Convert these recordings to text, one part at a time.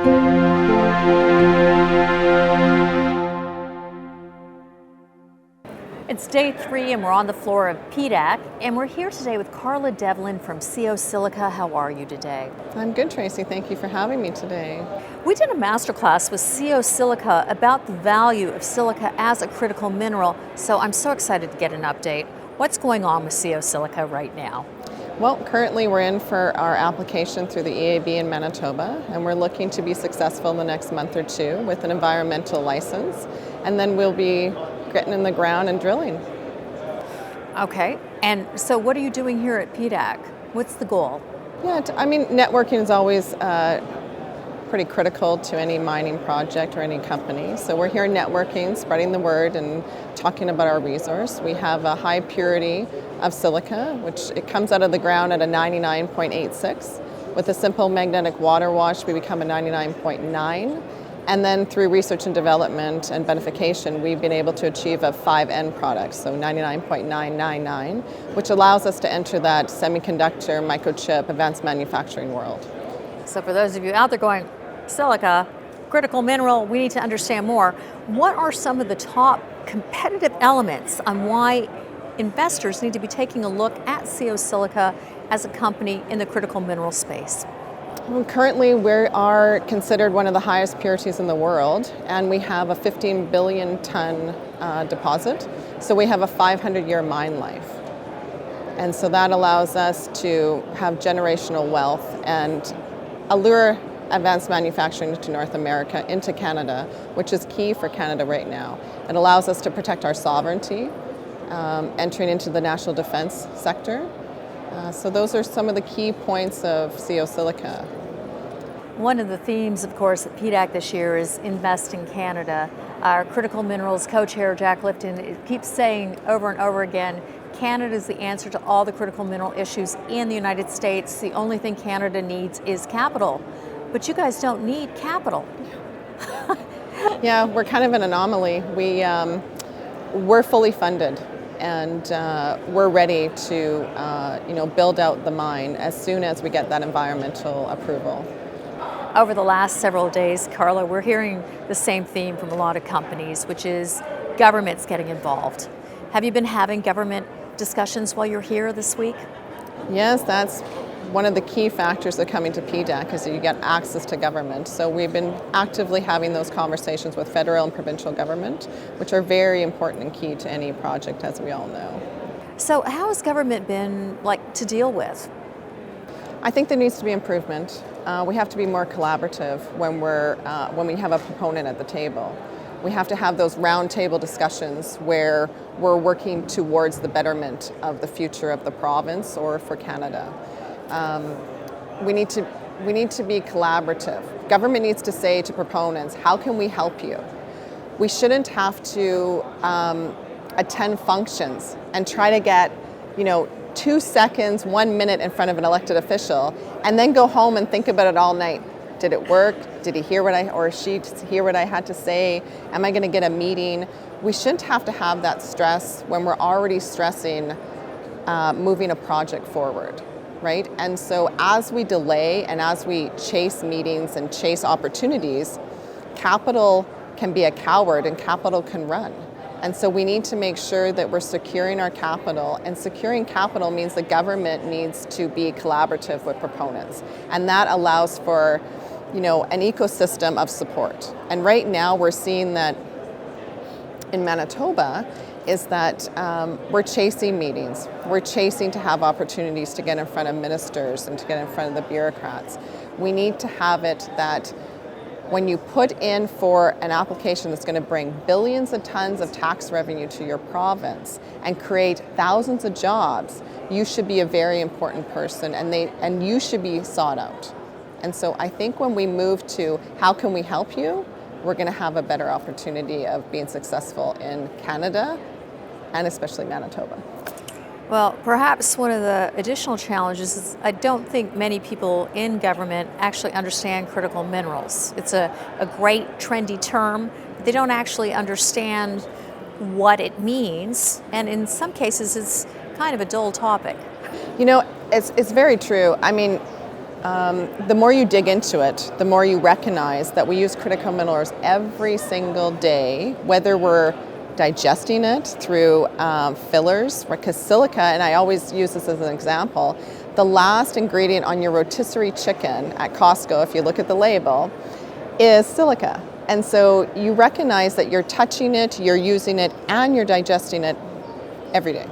It's day 3 and we're on the floor of PDAC, and we're here today with Carla Devlin from Sio Silica. How are you today? I'm good, Tracy. Thank you for having me today. We did a masterclass with Sio Silica about the value of silica as a critical mineral, so I'm so excited to get an update. What's going on with Sio Silica right now? Well, currently we're in for our application through the EAB in Manitoba, and we're looking to be successful in the next month or two with an environmental license, and then we'll be getting in the ground and drilling. Okay, and so what are you doing here at PDAC? What's the goal? Yeah, I mean, networking is always pretty critical to any mining project or any company. So we're here networking, spreading the word, and talking about our resource. We have a high purity of silica, which it comes out of the ground at a 99.86. With a simple magnetic water wash, we become a 99.9. And then through research and development and beneficiation, we've been able to achieve a 5N product, so 99.999, which allows us to enter that semiconductor, microchip, advanced manufacturing world. So for those of you out there going, silica, critical mineral, we need to understand more. What are some of the top competitive elements on why investors need to be taking a look at Sio Silica as a company in the critical mineral space? Well, currently, we are considered one of the highest purities in the world, and we have a 15 billion ton deposit. So we have a 500-year mine life. And so that allows us to have generational wealth and allure advanced manufacturing into North America, into Canada, which is key for Canada right now. It allows us to protect our sovereignty, entering into the national defense sector. So those are some of the key points of Sio Silica. One of the themes, of course, at PDAC this year is Invest in Canada. Our critical minerals co-chair, Jack Lifton, keeps saying over and over again, Canada is the answer to all the critical mineral issues in the United States. The only thing Canada needs is capital. But you guys don't need capital. Yeah, we're kind of an anomaly. We're fully funded. And we're ready to build out the mine as soon as we get that environmental approval. Over the last several days, Carla, we're hearing the same theme from a lot of companies, which is governments getting involved. Have you been having government discussions while you're here this week? Yes, that's one of the key factors of coming to PDAC is that you get access to government. So we've been actively having those conversations with federal and provincial government, which are very important and key to any project, as we all know. So how has government been like to deal with? I think there needs to be improvement. We have to be more collaborative when we have a proponent at the table. We have to have those roundtable discussions where we're working towards the betterment of the future of the province or for Canada. We need to be collaborative. Government needs to say to proponents, how can we help you? We shouldn't have to attend functions and try to get 2 seconds, 1 minute in front of an elected official and then go home and think about it all night. Did it work? Did he hear what she hear what I had to say? Am I going to get a meeting? We shouldn't have to have that stress when we're already stressing moving a project forward. Right? And so as we delay and as we chase meetings and chase opportunities, capital can be a coward and capital can run. And so we need to make sure that we're securing our capital, and securing capital means the government needs to be collaborative with proponents. And that allows for, an ecosystem of support. And right now we're seeing that in Manitoba is that we're chasing meetings. We're chasing to have opportunities to get in front of ministers and to get in front of the bureaucrats. We need to have it that when you put in for an application that's going to bring billions of tons of tax revenue to your province and create thousands of jobs, you should be a very important person and you should be sought out. And so I think when we move to how can we help you, we're going to have a better opportunity of being successful in Canada and especially Manitoba. Well, perhaps one of the additional challenges is I don't think many people in government actually understand critical minerals. It's a great trendy term, but they don't actually understand what it means, and in some cases it's kind of a dull topic. It's very true. I mean, the more you dig into it, the more you recognize that we use critical minerals every single day, whether we're digesting it through fillers, because silica, and I always use this as an example, the last ingredient on your rotisserie chicken at Costco, if you look at the label, is silica. And so you recognize that you're touching it, you're using it, and you're digesting it every day.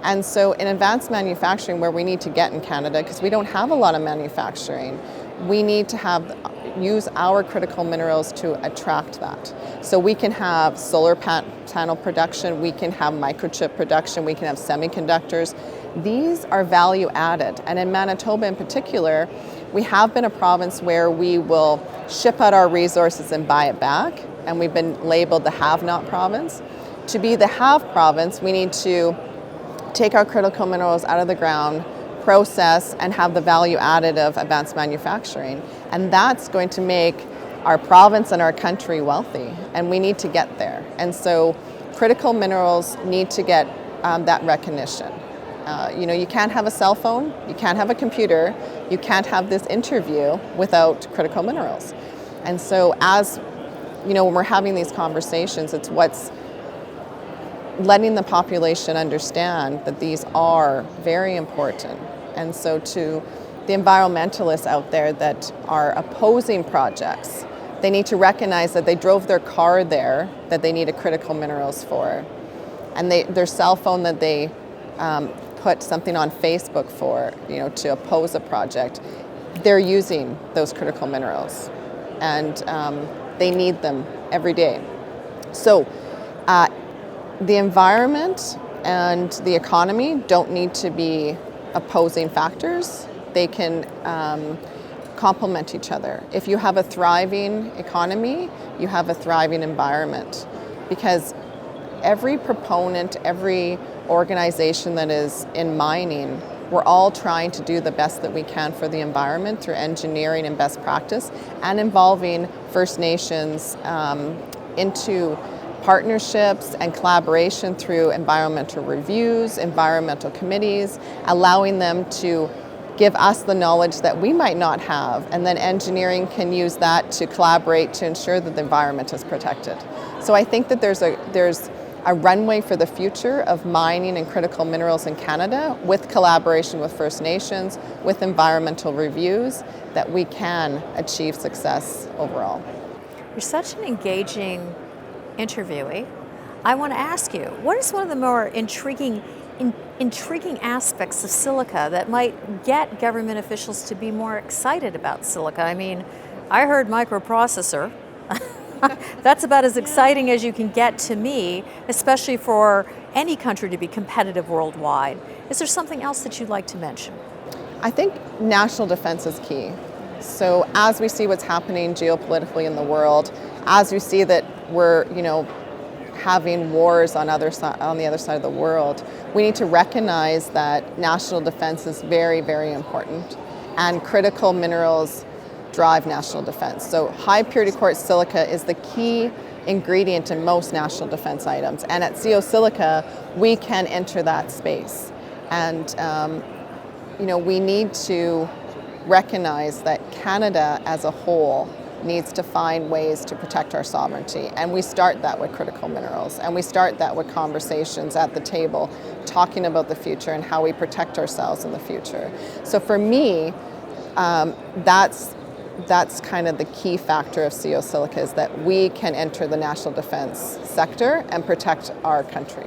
And so in advanced manufacturing, where we need to get in Canada, because we don't have a lot of manufacturing, we need to use our critical minerals to attract that. So we can have solar panel production, we can have microchip production, we can have semiconductors. These are value added. And in Manitoba in particular, we have been a province where we will ship out our resources and buy it back. And we've been labeled the have-not province. To be the have province, we need to take our critical minerals out of the ground, process, and have the value added of advanced manufacturing. And that's going to make our province and our country wealthy, and we need to get there. And so critical minerals need to get that recognition. You can't have a cell phone, you can't have a computer, you can't have this interview without critical minerals. And so when we're having these conversations, it's what's letting the population understand that these are very important. And so to the environmentalists out there that are opposing projects, they need to recognize that they drove their car there, that they needed critical minerals for. And their cell phone that they put something on Facebook for, to oppose a project, they're using those critical minerals. And they need them every day. So the environment and the economy don't need to be opposing factors. They can complement each other. If you have a thriving economy, you have a thriving environment. Because every proponent, every organization that is in mining, we're all trying to do the best that we can for the environment through engineering and best practice, and involving First Nations into partnerships and collaboration through environmental reviews, environmental committees, allowing them to give us the knowledge that we might not have, and then engineering can use that to collaborate to ensure that the environment is protected. So I think that there's a runway for the future of mining and critical minerals in Canada, with collaboration with First Nations, with environmental reviews, that we can achieve success overall. You're such an engaging interviewee. I want to ask you, what is one of the more intriguing aspects of silica that might get government officials to be more excited about silica? I mean, I heard microprocessor. That's about as exciting as you can get to me, especially for any country to be competitive worldwide. Is there something else that you'd like to mention? I think national defense is key. So as we see what's happening geopolitically in the world, as we see that we're, having wars on the other side of the world, we need to recognize that national defense is very, very important, and critical minerals drive national defense. So high purity quartz silica is the key ingredient in most national defense items, and at Sio Silica we can enter that space. And we need to recognize that Canada as a whole needs to find ways to protect our sovereignty. And we start that with critical minerals, and we start that with conversations at the table, talking about the future and how we protect ourselves in the future. So for me, that's kind of the key factor of Sio Silica, is that we can enter the national defense sector and protect our country.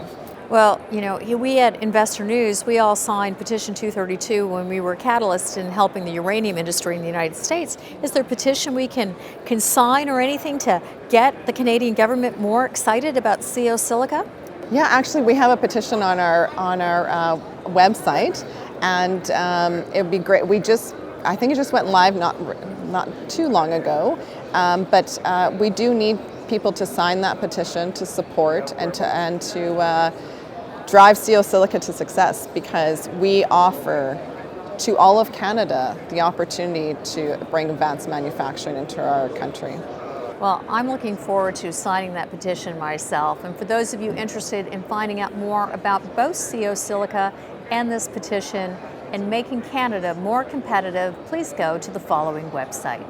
Well, we at InvestorNews, we all signed Petition 232 when we were catalysts in helping the uranium industry in the United States. Is there a petition we can sign or anything to get the Canadian government more excited about Sio Silica? Yeah, actually, we have a petition on our website, and it'd be great. I think it just went live not too long ago, but we do need people to sign that petition to support and to drive Sio Silica to success, because we offer to all of Canada the opportunity to bring advanced manufacturing into our country. Well, I'm looking forward to signing that petition myself. And for those of you interested in finding out more about both Sio Silica and this petition, and making Canada more competitive, please go to the following website.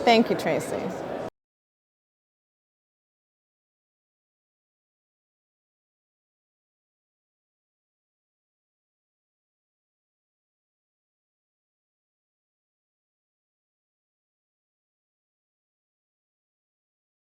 Thank you, Tracy.